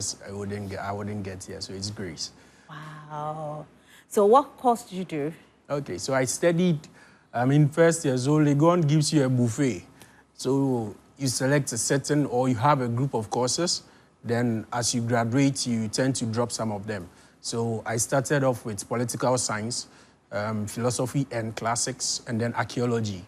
I wouldn't get here. So it's grace. Wow. So what course did you do? Okay, so I studied, first year, so Legon gives you a buffet. So you select a certain, or you have a group of courses. Then as you graduate, you tend to drop some of them. So I started off with political science, philosophy and classics, and then archaeology.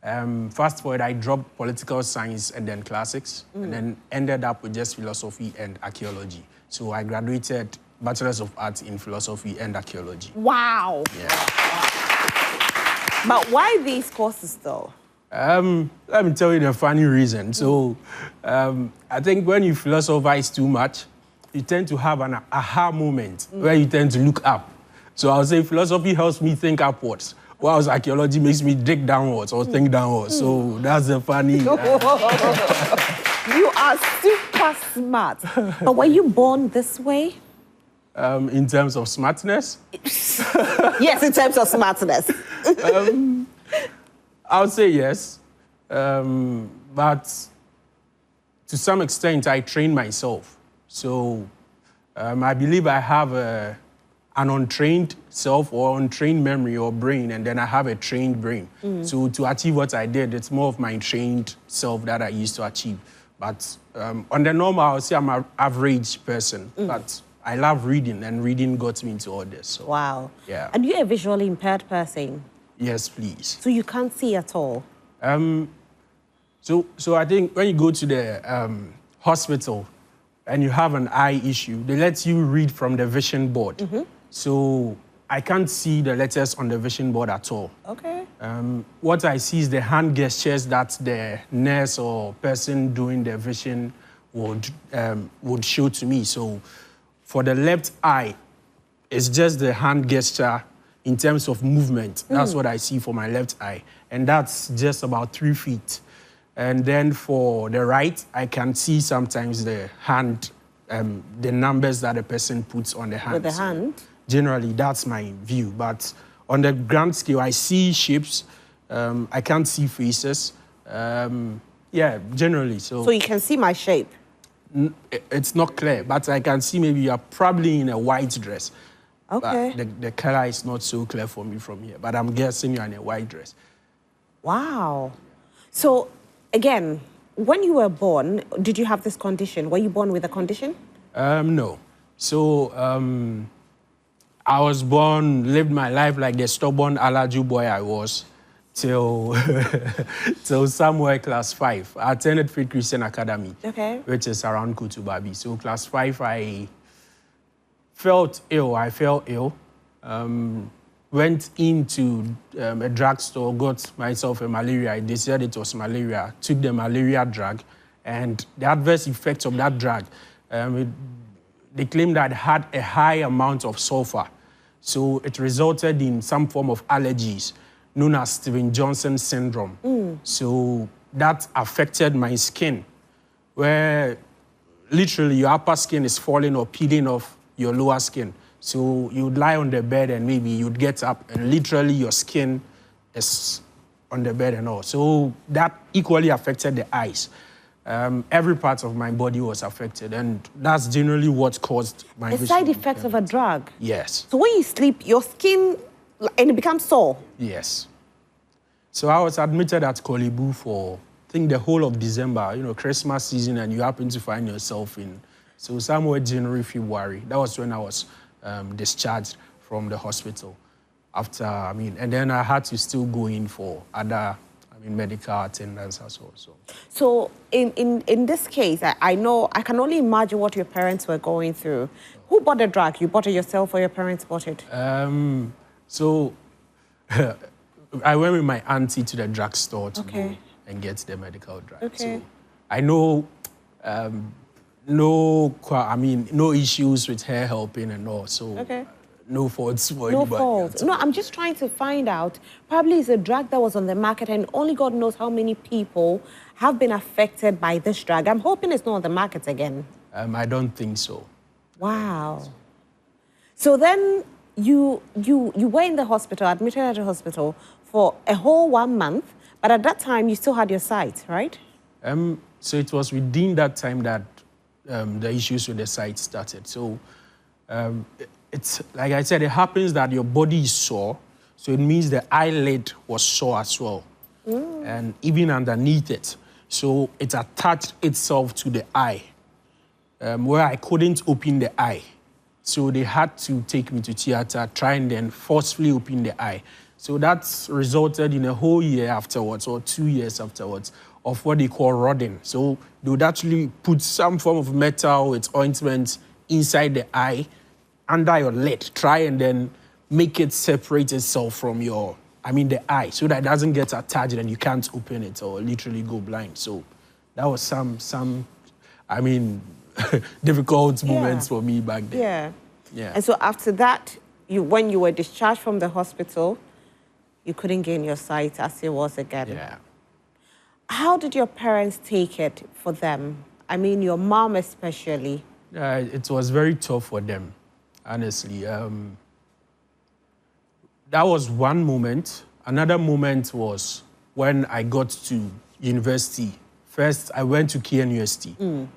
Fast forward, I dropped political science and then classics, and then ended up with just philosophy and archaeology. So I graduated Bachelor's of Arts in Philosophy and Archaeology. Wow. Yeah. But why these courses, though? Let me tell you the funny reason. So I think when you philosophize too much, you tend to have an aha moment where you tend to look up. So I'll say philosophy helps me think upwards, whilst archaeology makes me dig downwards or think downwards. So that's the funny... You are super smart. But were you born this way? In terms of smartness? Yes, in terms of smartness. I would say yes. But to some extent, I train myself. So I believe I have an untrained self or untrained memory or brain, and then I have a trained brain. So to achieve what I did, it's more of my trained self that I used to achieve. But on the normal, I would say I'm an average person. But I love reading, and reading got me into all this. So, wow. Yeah. And you're a visually impaired person? Yes, please. So you can't see at all? So I think when you go to the hospital and you have an eye issue, they let you read from the vision board. So I can't see the letters on the vision board at all. Okay. What I see is the hand gestures that the nurse or person doing the vision would show to me. So for the left eye, it's just the hand gesture in terms of movement. That's what I see for my left eye. And that's just about 3 feet. And then for the right, I can see sometimes the hand, the numbers that the person puts on the hand. With the hand? Generally, that's my view. But on the grand scale, I see shapes. I can't see faces. Yeah, generally. So you can see my shape? It's not clear, but I can see maybe you're probably in a white dress. Okay. But the color is not so clear for me from here, but I'm guessing you're in a white dress. Wow. So, again, when you were born, did you have this condition? Were you born with a condition? No. So, I was born, lived my life like the stubborn Alaju boy I was till somewhere class 5. I attended Faith Christian Academy, which is around Kutubabi. So class 5, I felt ill. I fell ill. Went into a drugstore, got myself a malaria. They said it was malaria. Took the malaria drug, and the adverse effects of that drug, they claimed that it had a high amount of sulfur. So it resulted in some form of allergies known as Steven-Johnson syndrome. So that affected my skin, where literally your upper skin is falling or peeling off your lower skin. So you'd lie on the bed and maybe you'd get up and literally your skin is on the bed and all. So that equally affected the eyes. Every part of my body was affected, and that's generally what caused my vision. The side effects of a drug? Yes. So when you sleep, your skin, and it becomes sore? Yes. So I was admitted at Kolibu for, I think, the whole of December, Christmas season, and you happen to find yourself in, so somewhere January, February. That was when I was discharged from the hospital. After, and then I had to still go in for other, medical attendance as well. So in this case, I know, I can only imagine what your parents were going through. Who bought the drug? You bought it yourself or your parents bought it? So I went with my auntie to the drugstore to go and get the medical drug. Okay. So I know, no issues with her helping and all. So no faults for anybody. No faults. No, I'm just trying to find out. Probably it's a drug that was on the market, and only God knows how many people have been affected by this drug. I'm hoping it's not on the market again. I don't think so. Wow. So then you were in the hospital, admitted at the hospital for a whole 1 month, but at that time you still had your sight, right? So it was within that time that the issues with the sight started. So it's like I said, it happens that your body is sore, so it means the eyelid was sore as well, and even underneath it. So it attached itself to the eye, where I couldn't open the eye. So they had to take me to theater, try and then forcefully open the eye. So that's resulted in a whole year afterwards, or 2 years afterwards, of what they call rodding. So they would actually put some form of metal with ointment inside the eye, under your lid, try and then make it separate itself from the eye, so that it doesn't get attached and you can't open it or literally go blind. So that was some difficult moments for me back then. Yeah. And so after that, when you were discharged from the hospital, you couldn't gain your sight as it was again. Yeah. How did your parents take it for them? I mean, your mom especially. It was very tough for them, honestly. That was one moment. Another moment was when I got to university. First, I went to KNUST.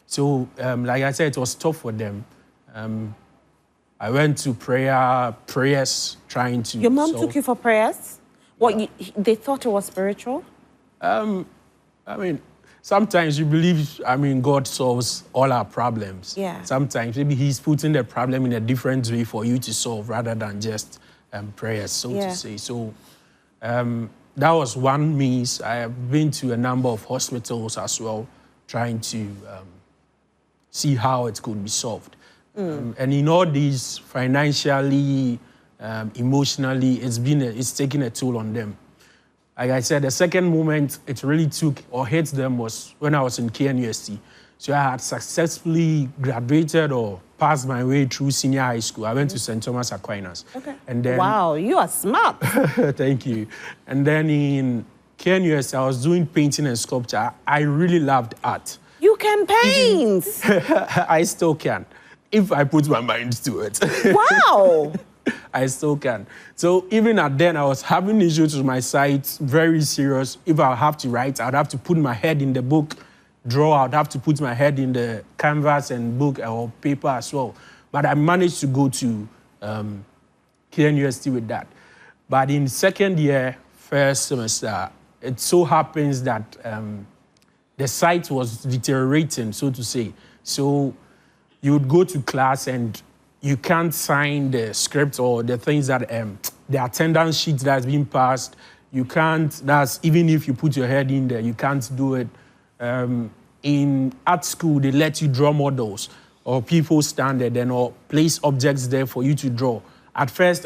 So, like I said, it was tough for them. I went to prayers, trying to... Your mom took you for prayers? What, they thought it was spiritual? Sometimes you believe, God solves all our problems. Yeah. Sometimes maybe he's putting the problem in a different way for you to solve rather than just prayers, so to say. So that was one means. I have been to a number of hospitals as well, trying to see how it could be solved. And in all these, financially, emotionally, it's taken a toll on them. Like I said, the second moment it really took or hit them was when I was in KNUST. So I had successfully graduated or passed my way through senior high school. I went to St. Thomas Aquinas. Okay. And then, wow, you are smart. Thank you. And then in KNUST, I was doing painting and sculpture. I really loved art. You can paint. I still can, if I put my mind to it. Wow. I still can. So even at then, I was having issues with my sight, very serious. If I have to write, I'd have to put my head in the book, draw, I'd have to put my head in the canvas and book or paper as well. But I managed to go to KNUST with that. But in second year, first semester, it so happens that the sight was deteriorating, so to say. So you would go to class and you can't sign the script or the things that, the attendance sheet that's being passed, you can't, that's even if you put your head in there, you can't do it. In art school, they let you draw models or people stand there then or place objects there for you to draw. At first,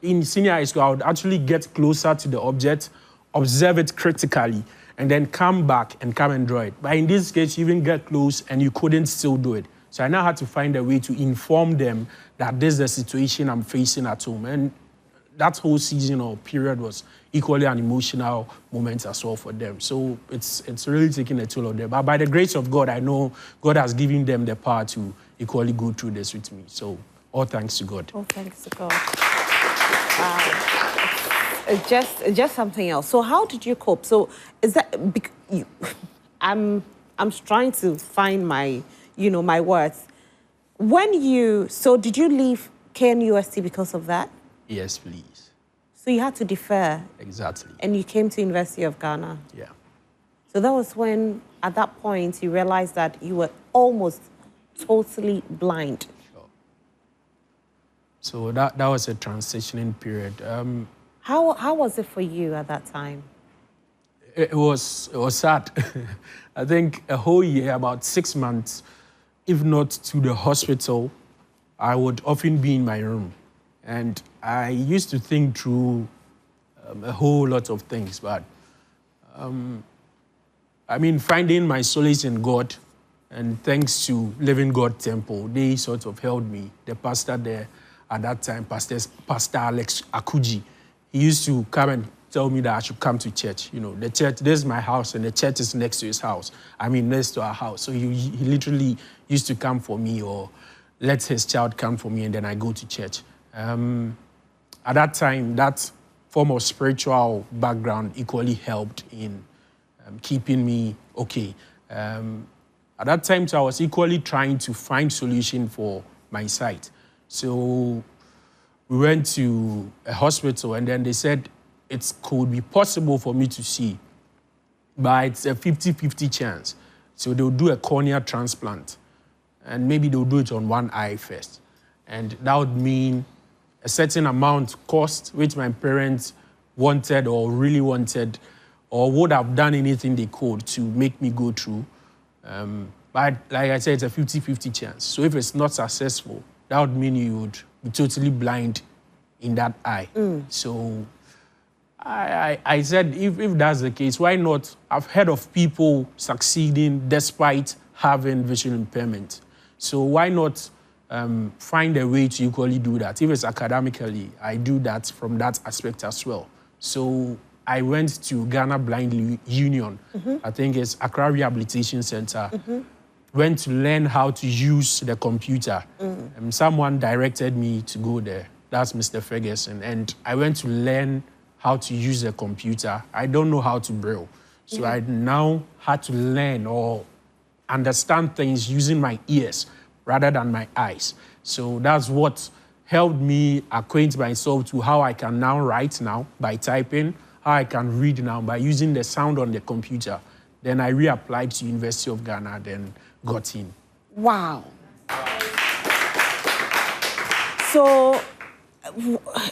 in senior high school, I would actually get closer to the object, observe it critically, and then come back and come and draw it. But in this case, you even get close and you couldn't still do it. So I now had to find a way to inform them that this is the situation I'm facing at home. And that whole season or period was equally an emotional moment as well for them. So it's really taking a toll on them. But by the grace of God, I know God has given them the power to equally go through this with me. So all thanks to God. All thanks to God. It's just something else. So how did you cope? So is that... I'm trying to find my words. So did you leave KNUST because of that? Yes, please. So you had to defer. Exactly. And you came to University of Ghana. Yeah. So that was when, at that point, you realized that you were almost totally blind. Sure. So that was a transitioning period. How was it for you at that time? It was sad. I think a whole year, about 6 months, if not to the hospital, I would often be in my room. And I used to think through a whole lot of things, but finding my solace in God, and thanks to Living God Temple, they sort of held me. The pastor there at that time, Pastor Alex Akuji, he used to come and tell me that I should come to church. The church, this is my house, and the church is next to his house. Next to our house. So he literally used to come for me or let his child come for me, and then I go to church. At that time, that form of spiritual background equally helped in keeping me okay. At that time, I was equally trying to find solution for my sight. So we went to a hospital, and then they said it could be possible for me to see, but it's a 50-50 chance. So they'll do a cornea transplant, and maybe they'll do it on one eye first. And that would mean a certain amount cost, which my parents wanted or really wanted, or would have done anything they could to make me go through. But like I said, it's a 50-50 chance. So if it's not successful, that would mean you would be totally blind in that eye. So I said, if that's the case, why not? I've heard of people succeeding despite having visual impairment. So why not find a way to equally do that? If it's academically, I do that from that aspect as well. So I went to Ghana Blind Union. I think it's Accra Rehabilitation Center. Went to learn how to use the computer. Someone directed me to go there. That's Mr. Ferguson. And I went to learn how to use the computer. I don't know how to braille. So I now had to learn or understand things using my ears rather than my eyes. So that's what helped me acquaint myself to how I can now write now by typing, how I can read now by using the sound on the computer. Then I reapplied to University of Ghana, then got in. Wow. So,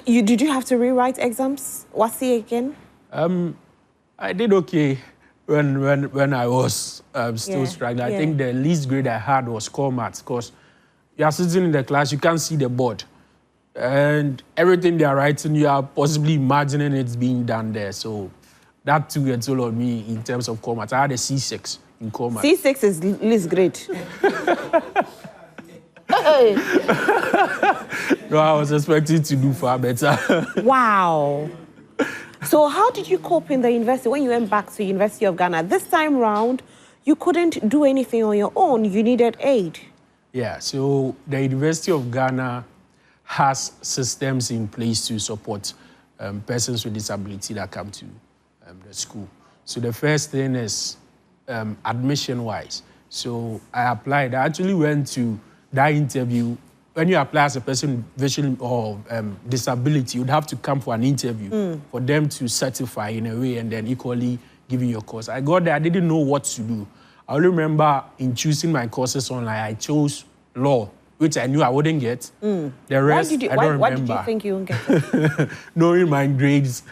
did you have to rewrite exams? What's it again? I did okay when I was still struggling. I think the least grade I had was core maths, because you are sitting in the class, you can't see the board. And everything they are writing, you are possibly imagining it's being done there. So that took a toll on me in terms of core maths. I had a C6 in core maths. C6 is least grade. No, I was expecting to do far better. Wow. So how did you cope in the university when you went back to University of Ghana? This time round, you couldn't do anything on your own. You needed aid. Yeah, so the University of Ghana has systems in place to support persons with disability that come to the school. So the first thing is admission-wise. So I applied. I actually went to that interview. When you apply as a person with visual or disability, you'd have to come for an interview for them to certify in a way and then equally give you your course. I got there, I didn't know what to do. I only remember in choosing my courses online, I chose law, which I knew I wouldn't get. The rest, I don't remember. Why did you think you wouldn't get it? Knowing my grades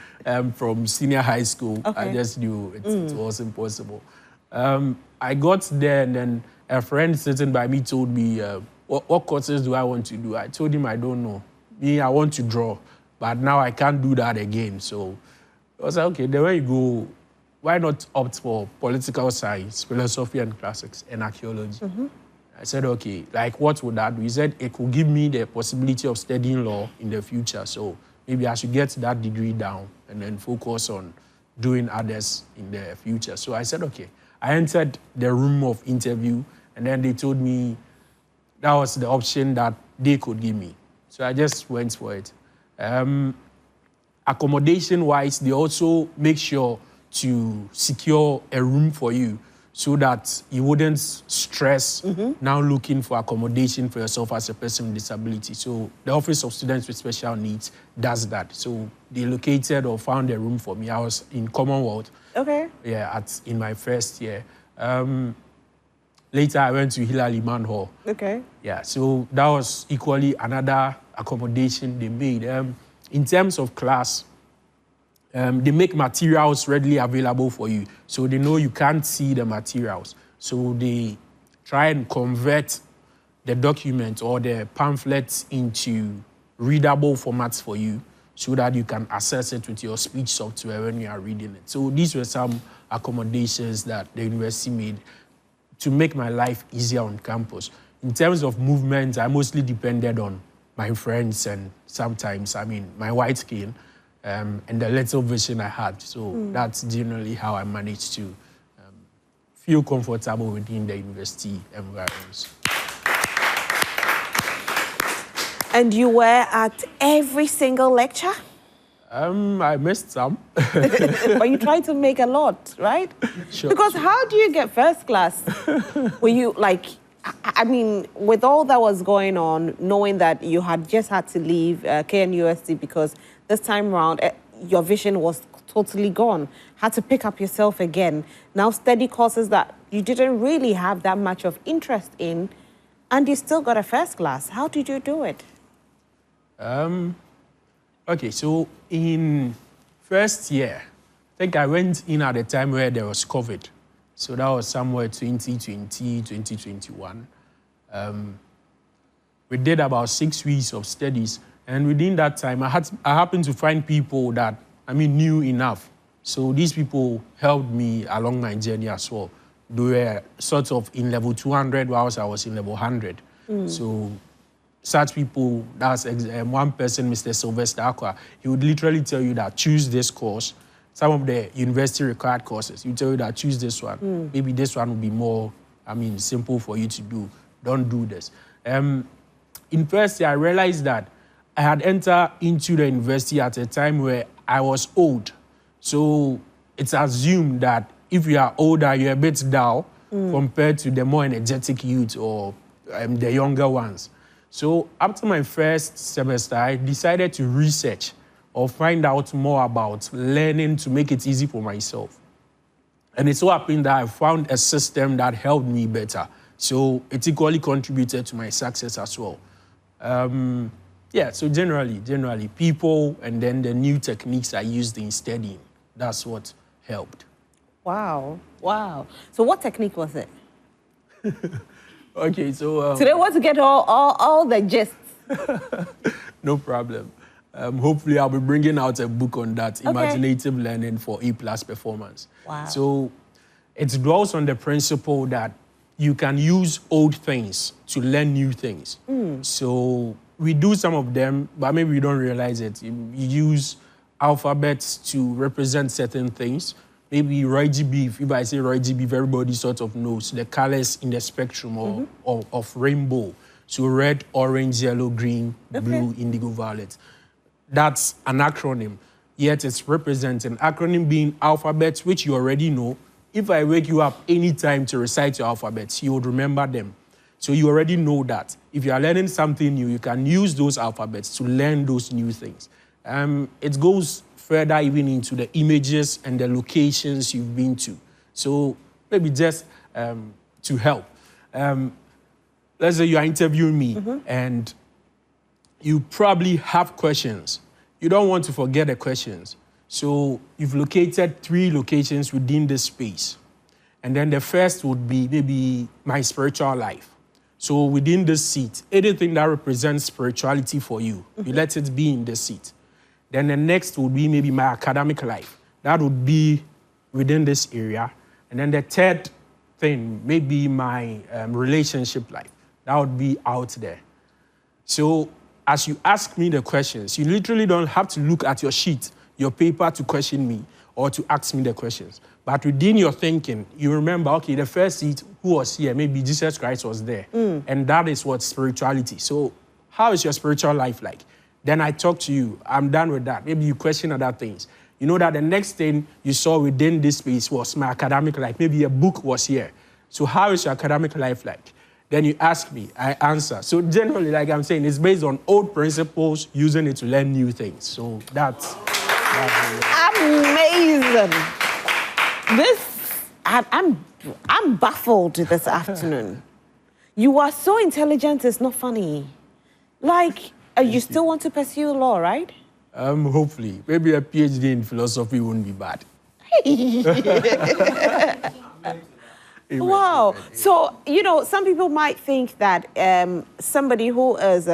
from senior high school, I just knew it was impossible. I got there and then a friend sitting by me told me, what courses do I want to do? I told him I don't know. Me, I want to draw, but now I can't do that again. So I was like, okay, then when you go, why not opt for political science, philosophy and classics, and archaeology? I said, okay, like what would that do? He said it could give me the possibility of studying law in the future. So maybe I should get that degree down and then focus on doing others in the future. So I said, okay. I entered the room of interview, and then they told me that was the option that they could give me. So I just went for it. Accommodation-wise, they also make sure to secure a room for you so that you wouldn't stress now looking for accommodation for yourself as a person with disability. So the Office of Students with Special Needs does that. So they located or found a room for me. I was in Commonwealth. Okay. Yeah, in my first year. Later, I went to Hilary Man Hall. Okay. Yeah, so that was equally another accommodation they made. In terms of class, they make materials readily available for you. So they know you can't see the materials. So they try and convert the document or the pamphlets into readable formats for you so that you can access it with your speech software when you are reading it. So these were some accommodations that the university made to make my life easier on campus. In terms of movement, I mostly depended on my friends and sometimes, my white skin and the little vision I had. So that's generally how I managed to feel comfortable within the university environments. And you were at every single lecture? I missed some. But you try to make a lot, right? Sure. Because how do you get first class? Were you like, I mean, with all that was going on, knowing that you had just had to leave KNUST because this time around your vision was totally gone, had to pick up yourself again, now study courses that you didn't really have that much of interest in, and you still got a first class. How did you do it? Okay, so in first year, I think I went in at a time where there was COVID. So that was somewhere 2020, 2021. We did about 6 weeks of studies. And within that time, I happened to find people that, knew enough. So these people helped me along my journey as well. They were sort of in level 200 whilst I was in level 100. So such people, that's one person, Mr. Sylvester Aqua, he would literally tell you that choose this course. Some of the university required courses, he would tell you that choose this one. Maybe this one will be more, simple for you to do. Don't do this. In first year, I realized that I had entered into the university at a time where I was old. So it's assumed that if you are older, you're a bit dull compared to the more energetic youth or the younger ones. So after my first semester, I decided to research or find out more about learning to make it easy for myself. And it so happened that I found a system that helped me better. So it equally contributed to my success as well. So generally, people and then the new techniques I used in studying, that's what helped. Wow. So what technique was it? Okay, so... Today, I want to get all the gist. No problem. Hopefully, I'll be bringing out a book on that, Imaginative Learning for A+ Performance. Wow. So it dwells on the principle that you can use old things to learn new things. So we do some of them, but maybe we don't realize it. You use alphabets to represent certain things. Maybe Roy G. Beef, if I say Roy G. Beef, everybody sort of knows the colors in the spectrum of rainbow. So red, orange, yellow, green, blue, indigo, violet. That's an acronym, yet it's representing acronym being alphabets, which you already know. If I wake you up anytime to recite your alphabets, you would remember them. So you already know that. If you are learning something new, you can use those alphabets to learn those new things. It goes further even into the images and the locations you've been to. So maybe just to help. Let's say you are interviewing me and you probably have questions. You don't want to forget the questions. So you've located 3 locations within this space. And then the first would be maybe my spiritual life. So within this seat, anything that represents spirituality for you, you let it be in the seat. Then the next would be maybe my academic life. That would be within this area. And then the third thing, maybe my relationship life. That would be out there. So as you ask me the questions, you literally don't have to look at your sheet, your paper to question me or to ask me the questions. But within your thinking, you remember, okay, the first seat, who was here? Maybe Jesus Christ was there. And that is what spirituality. So how is your spiritual life like? Then I talk to you. I'm done with that. Maybe you question other things. You know that the next thing you saw within this space was my academic life. Maybe a book was here. So how is your academic life like? Then you ask me, I answer. So generally, like I'm saying, it's based on old principles, using it to learn new things. So that's amazing. I'm baffled this afternoon. You are so intelligent, it's not funny. Like, you still want to pursue law, right? Hopefully. Maybe a PhD in philosophy wouldn't be bad. Wow. So, some people might think that somebody who is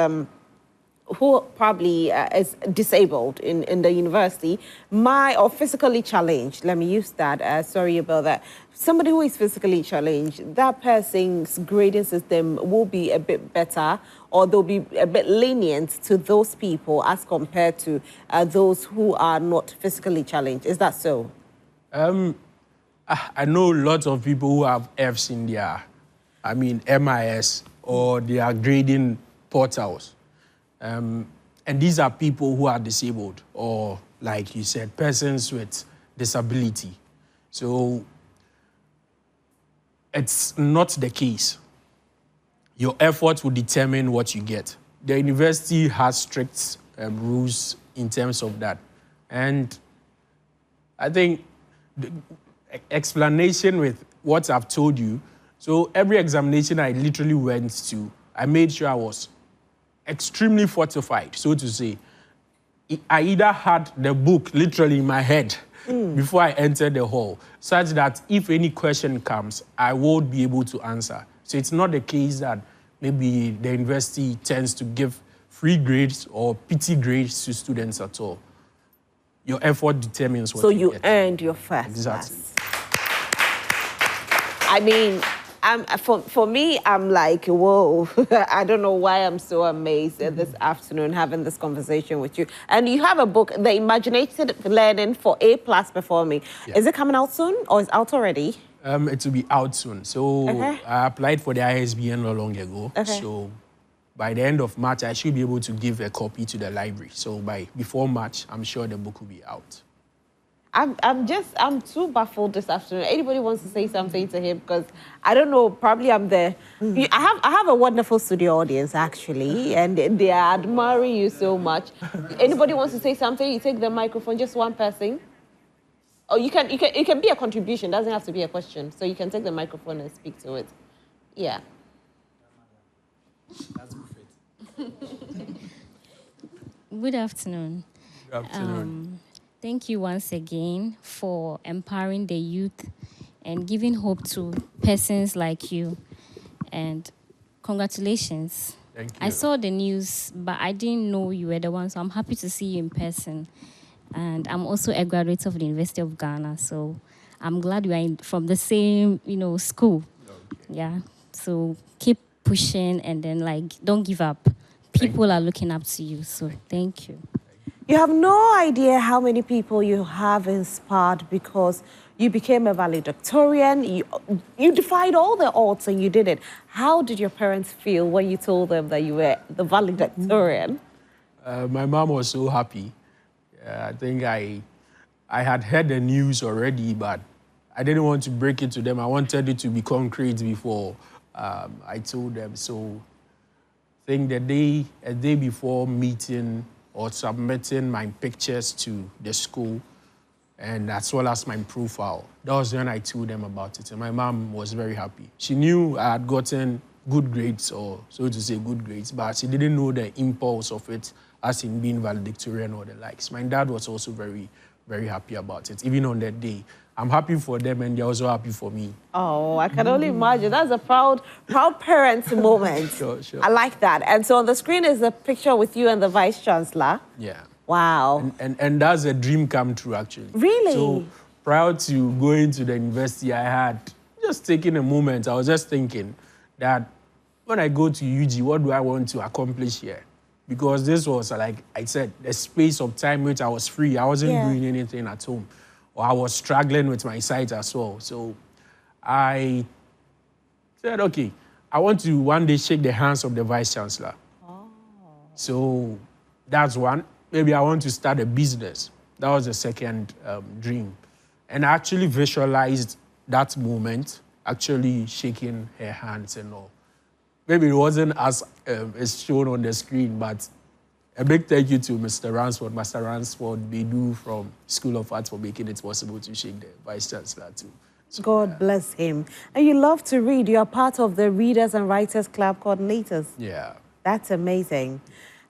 who probably is disabled in the university or physically challenged, let me use that, sorry about that. Somebody who is physically challenged, that person's grading system will be a bit better, or they'll be a bit lenient to those people as compared to those who are not physically challenged. Is that so? I know lots of people who have Fs in their, MIS or their grading portals. And these are people who are disabled or like you said, persons with disability. So it's not the case. Your effort will determine what you get. The university has strict rules in terms of that. And I think the explanation with what I've told you, so every examination I literally went to, I made sure I was extremely fortified, so to say. I either had the book literally in my head before I entered the hall, such that if any question comes, I won't be able to answer. So it's not the case that maybe the university tends to give free grades or pity grades to students at all. Your effort determines what you get. So you earned your first Exactly. class. I mean, for me, I'm like, whoa. I don't know why I'm so amazed this afternoon having this conversation with you. And you have a book, The Imaginative Learning for A+ Before Me. Yeah. Is it coming out soon or is it out already? It will be out soon. So I applied for the ISBN not long ago. So by the end of March, I should be able to give a copy to the library. So before March, I'm sure the book will be out. I'm too baffled this afternoon. Anybody wants to say something to him? Because I don't know, probably I'm there. I have a wonderful studio audience, actually, and they are admiring you so much. Anybody wants to say something? You take the microphone, just one person. Oh, it can be a contribution, doesn't have to be a question. So you can take the microphone and speak to it. Yeah. That's perfect. Good afternoon. Good afternoon. Thank you once again for empowering the youth and giving hope to persons like you. And congratulations. Thank you. I saw the news, but I didn't know you were the one, so I'm happy to see you in person. And I'm also a graduate of the University of Ghana, so I'm glad we are from the same, school. Okay. Yeah. So keep pushing and then, don't give up. People are looking up to you, so thank you. You have no idea how many people you have inspired because you became a valedictorian. You defied all the odds and you did it. How did your parents feel when you told them that you were the valedictorian? My mom was so happy. I think I had heard the news already, but I didn't want to break it to them. I wanted it to be concrete before I told them. So I think a day before meeting or submitting my pictures to the school, and as well as my profile, that was when I told them about it. And my mom was very happy. She knew I had gotten good grades, or so to say good grades, but she didn't know the impulse of it as in being valedictorian or the likes. My dad was also very, very happy about it, even on that day. I'm happy for them and they're also happy for me. Oh, I can only imagine. That's a proud parents moment. Sure. I like that. And so on the screen is a picture with you and the Vice Chancellor. Yeah. Wow. And that's a dream come true, actually. Really? So prior to going to the university, I had just taken a moment. I was just thinking that when I go to UG, what do I want to accomplish here? Because this was, like I said, the space of time which I was free. I wasn't doing anything at home. Or I was struggling with my sight as well. So I said, okay, I want to one day shake the hands of the Vice Chancellor. Oh. So that's one. Maybe I want to start a business. That was the second dream. And I actually visualized that moment, actually shaking her hands and all. Maybe it wasn't as is shown on the screen, but a big thank you to Mr. Ransford, Master Ransford Bedu from School of Arts for making it possible to shake the Vice Chancellor too. So, God bless him. And you love to read. You're part of the Readers and Writers Club coordinators. Yeah. That's amazing.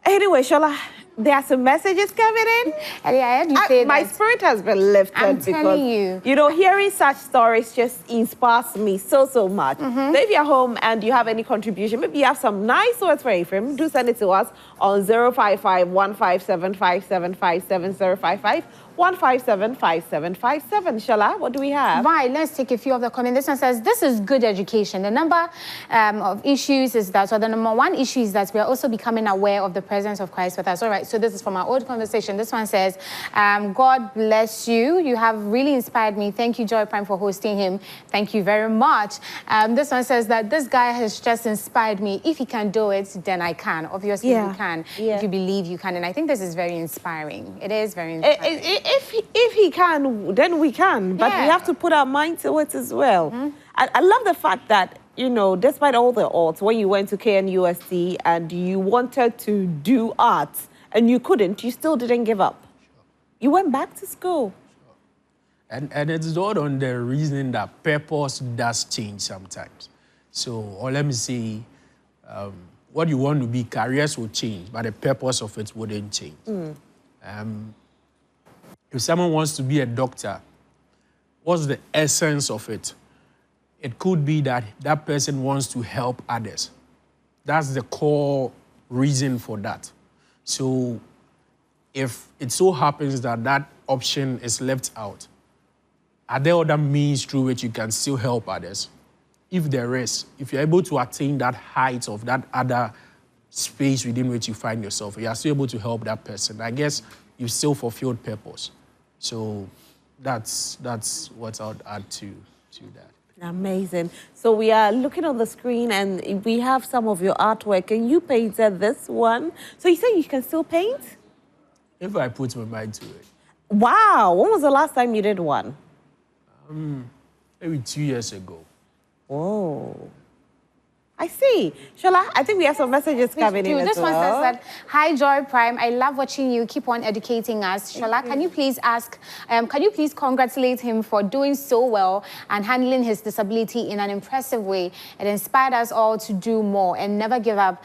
Anyway, Shola, there are some messages coming in. And yeah, I heard you say My that. spirit has been lifted I'm because, telling you. Hearing such stories just inspires me so much. So if you're home and you have any contribution, maybe you have some nice words for Ephraim, do send it to us on 055-157-5757, 055 1575757. Shala, what do we have? Right, let's take a few of the comments. This one says, this is good education. The number of issues is that, so the number one issue is that we are also becoming aware of the presence of Christ with us. All right, so this is from our old conversation. This one says, God bless you. You have really inspired me. Thank you, Joy Prime, for hosting him. Thank you very much. This one says that this guy has just inspired me. If he can do it, then I can. Obviously, you can. If you believe you can. And I think this is very inspiring. It is very inspiring. If he can, then we can. But we have to put our mind to it as well. I love the fact that, you know, despite all the odds, when you went to KNUST and you wanted to do arts and you couldn't, you still didn't give up. You went back to school. And it's not on the reason that purpose does change sometimes. So, or let me say, what you want to be, careers will change, but the purpose of it wouldn't change. If someone wants to be a doctor, what's the essence of it? It could be that that person wants to help others. That's the core reason for that. So if it so happens that that option is left out, are there other means through which you can still help others? If there is, if you're able to attain that height of that other space within which you find yourself, you are still able to help that person, I guess you've still fulfilled purpose. So that's what I would add to that. Amazing. So we are looking on the screen and we have some of your artwork and you painted this one. So you say you can still paint? If I put my mind to it. Wow. When was the last time you did one? Maybe 2 years ago. Whoa. I see. Shola, I think we have some messages coming in as This one well. says that, hi, Joy Prime. I love watching you. Keep on educating us. Shola, can you please congratulate him for doing so well and handling his disability in an impressive way. It inspired us all to do more and never give up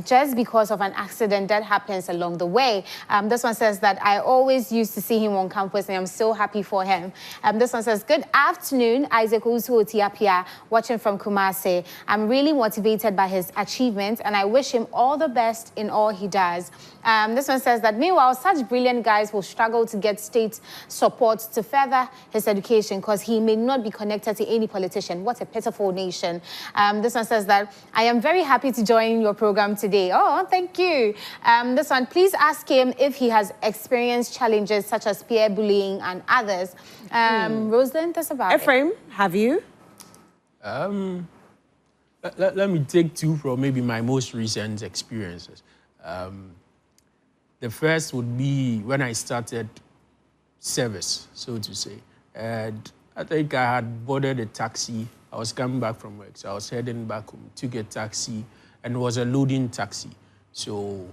just because of an accident that happens along the way. This one says that I always used to see him on campus and I'm so happy for him. This one says, good afternoon, Isaac Usuotiapia, watching from Kumasi. I'm really motivated by his achievements and I wish him all the best in all he does. This one says that meanwhile, such brilliant guys will struggle to get state support to further his education because he may not be connected to any politician. What a pitiful nation. This one says that I am very happy to join your program today. Oh, thank you. This one, please ask him if he has experienced challenges such as peer bullying and others. Rosalind, that's about Ephraim, have you? Let me take two from maybe my most recent experiences. The first would be when I started service, so to say. And I think I had boarded a taxi. I was coming back from work, so I was heading back home, took a taxi, and it was a loading taxi. So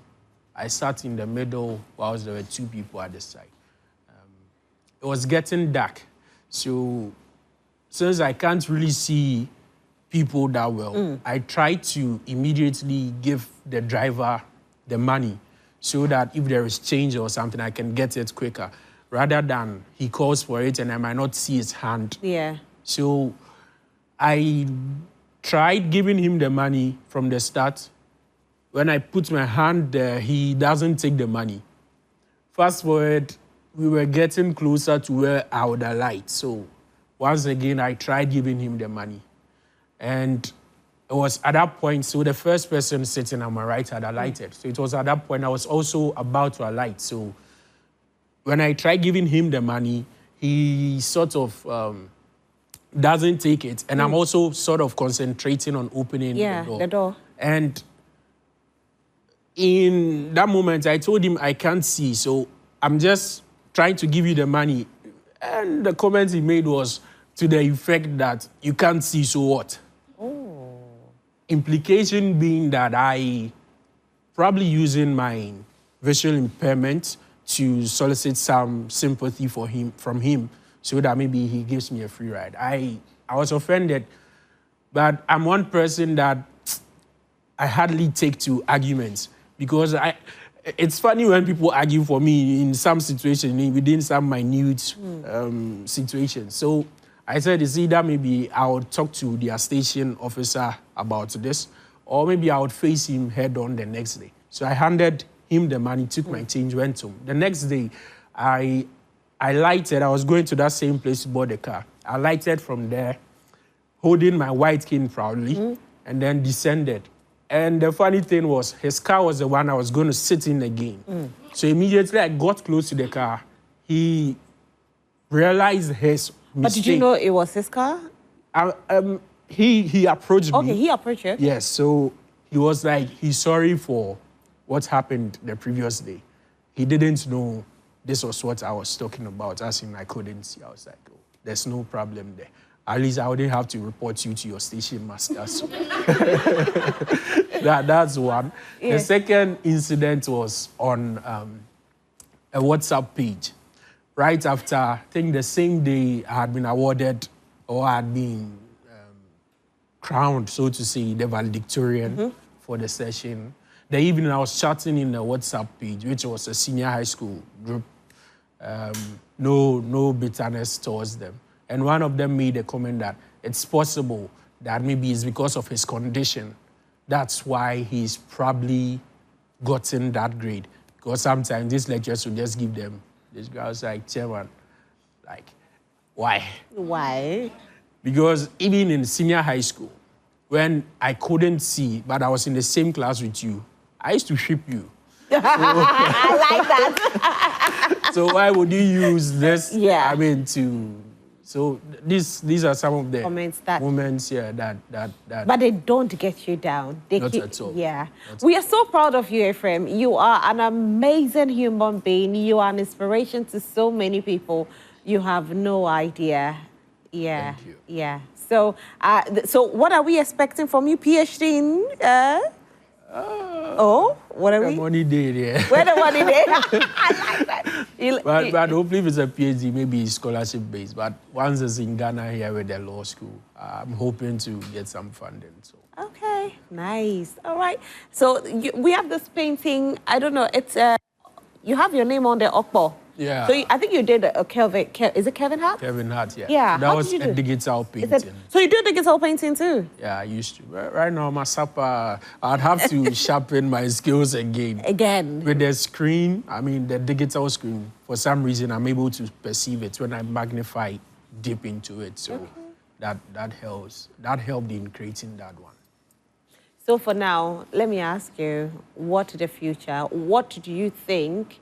I sat in the middle whilst there were two people at the side. It was getting dark, so since I can't really see people that well, I tried to immediately give the driver the money so that if there is change or something, I can get it quicker, rather than he calls for it and I might not see his hand. Yeah. So I tried giving him the money from the start. When I put my hand there, he doesn't take the money. Fast forward, we were getting closer to where I would alight. So once again, I tried giving him the money. And it was at that point, so the first person sitting on my right had alighted. So it was at that point I was also about to alight. So when I tried giving him the money, he sort of doesn't take it. And I'm also sort of concentrating on opening the door. And in that moment, I told him I can't see, so I'm just trying to give you the money. And the comment he made was to the effect that you can't see, so what? Implication being that I probably using my visual impairment to solicit some sympathy from him so that maybe he gives me a free ride. I was offended, but I'm one person that I hardly take to arguments because it's funny when people argue for me in some situations, within some minute situations. So I said, it's either maybe I would talk to their station officer about this, or maybe I would face him head on the next day. So I handed him the money, took my change, went home. The next day, I I lighted. I was going to that same place to board the car. I lighted from there, holding my white cane proudly, and then descended. And the funny thing was, his car was the one I was going to sit in again. So immediately I got close to the car. He realized his mistake. But did you know it was his car? He approached me. Okay, he approached you? Yes, so he was like, he's sorry for what happened the previous day. He didn't know this was what I was talking about, as in I couldn't see. I was like, oh, there's no problem there. At least I wouldn't have to report you to your station master. So that's one. Yeah. The second incident was on a WhatsApp page. Right after, I think the same day I had been awarded or I had been crowned, so to say, the valedictorian for the session. The evening I was chatting in the WhatsApp page, which was a senior high school group. No bitterness towards them. And one of them made a comment that it's possible that maybe it's because of his condition. That's why he's probably gotten that grade. Because sometimes these lecturers will just give them, this guy was like, chairman, like, why? Why? Because even in senior high school, when I couldn't see, but I was in the same class with you, I used to ship you. So, I like that. So why would you use this? Yeah. I mean, so these are some of the moments, yeah, that. But they don't get you down. Not at all. Yeah. We are so proud of you, Ephraim. You are an amazing human being. You are an inspiration to so many people. You have no idea. Yeah. Thank you. Yeah. So, so what are we expecting from you? PhD in? What are we? Money day, yeah. Where the money day? I like that. But hopefully if it's a PhD, maybe it's scholarship based. But once it's in Ghana here with the law school, I'm hoping to get some funding. So. Okay, nice. All right. So we have this painting. I don't know. It's you have your name on the Okpo. Yeah. So I think you did a Kelvin. Is it Kevin Hart? Kevin Hart, yeah. Yeah. So that was a digital painting. So you do digital painting too? Yeah, I used to. Right now, my supper, I'd have to sharpen my skills again. With the screen, I mean, the digital screen, for some reason, I'm able to perceive it when I magnify deep into it. So that helps. That helped in creating that one. So for now, let me ask you, what the future? What do you think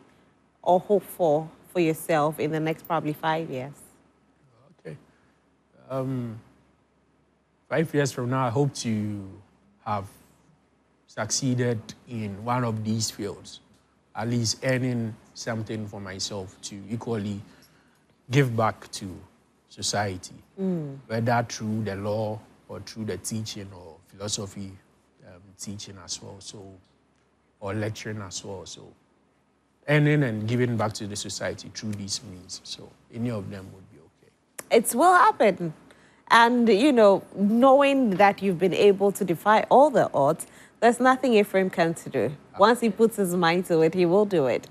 or hope for yourself in the next probably 5 years? Okay. 5 years from now, I hope to have succeeded in one of these fields, at least earning something for myself to equally give back to society, whether through the law or through the teaching or philosophy teaching as well, so, or lecturing as well. So earning and giving back to the society through these means. So any of them would be okay. It will happen. And, you know, knowing that you've been able to defy all the odds, there's nothing Ephraim can't do. Once he puts his mind to it, he will do it.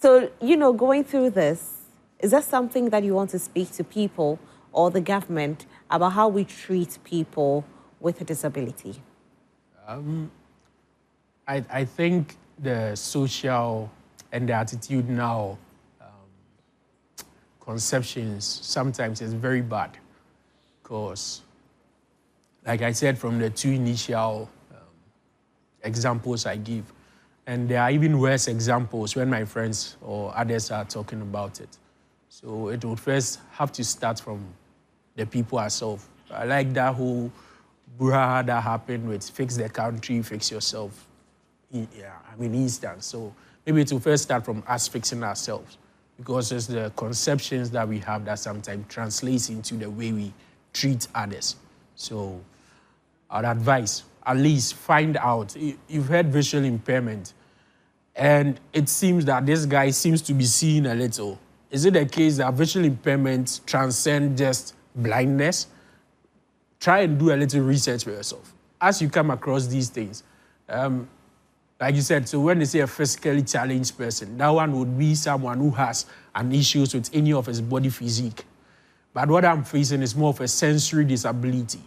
So, you know, going through this, is that something that you want to speak to people or the government about how we treat people with a disability? I think the social and the attitude now, conceptions, sometimes is very bad. Because, like I said, from the two initial examples I give, and there are even worse examples when my friends or others are talking about it. So it would first have to start from the people ourselves. I like that whole brouhaha that happened with fix the country, fix yourself. Yeah, I mean, instance. So maybe it will first start from us fixing ourselves, because it's the conceptions that we have that sometimes translates into the way we treat others. So I'd advise, at least find out. You've heard visual impairment, and it seems that this guy seems to be seeing a little. Is it the case that visual impairment transcends just blindness? Try and do a little research for yourself. As you come across these things, like you said, so when they say a physically challenged person, that one would be someone who has an issue with any of his body physique. But what I'm facing is more of a sensory disability.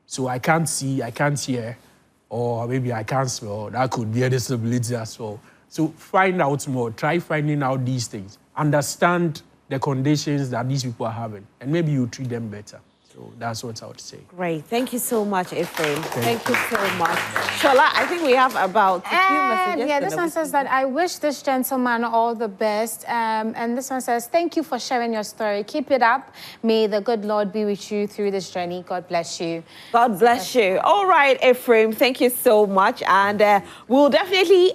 So I can't see, I can't hear, or maybe I can't smell. That could be a disability as well. So find out more. Try finding out these things. Understand the conditions that these people are having, and maybe you treat them better. So that's what I would say. Great. Thank you so much, Ephraim. Thank you so much. Shola, I think we have about a few messages. Yeah, this one says that I wish this gentleman all the best. And this one says, thank you for sharing your story. Keep it up. May the good Lord be with you through this journey. God bless you. God bless you. All right, Ephraim, thank you so much. And we'll definitely,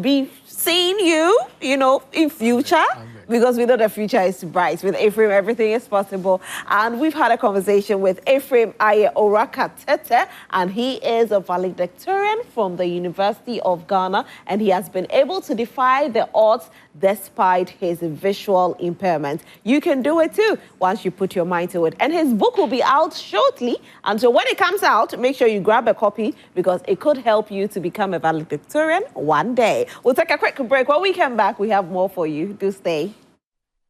be seeing you, in future. Because we know the future is bright. With Ephraim, everything is possible. And we've had a conversation with Ephraim Aye Orakatete, and he is a valedictorian from the University of Ghana, and he has been able to defy the odds despite his visual impairment. You can do it too once you put your mind to it. And his book will be out shortly. And so when it comes out, make sure you grab a copy because it could help you to become a valedictorian one day. We'll take a quick break. When we come back, we have more for you. Do stay.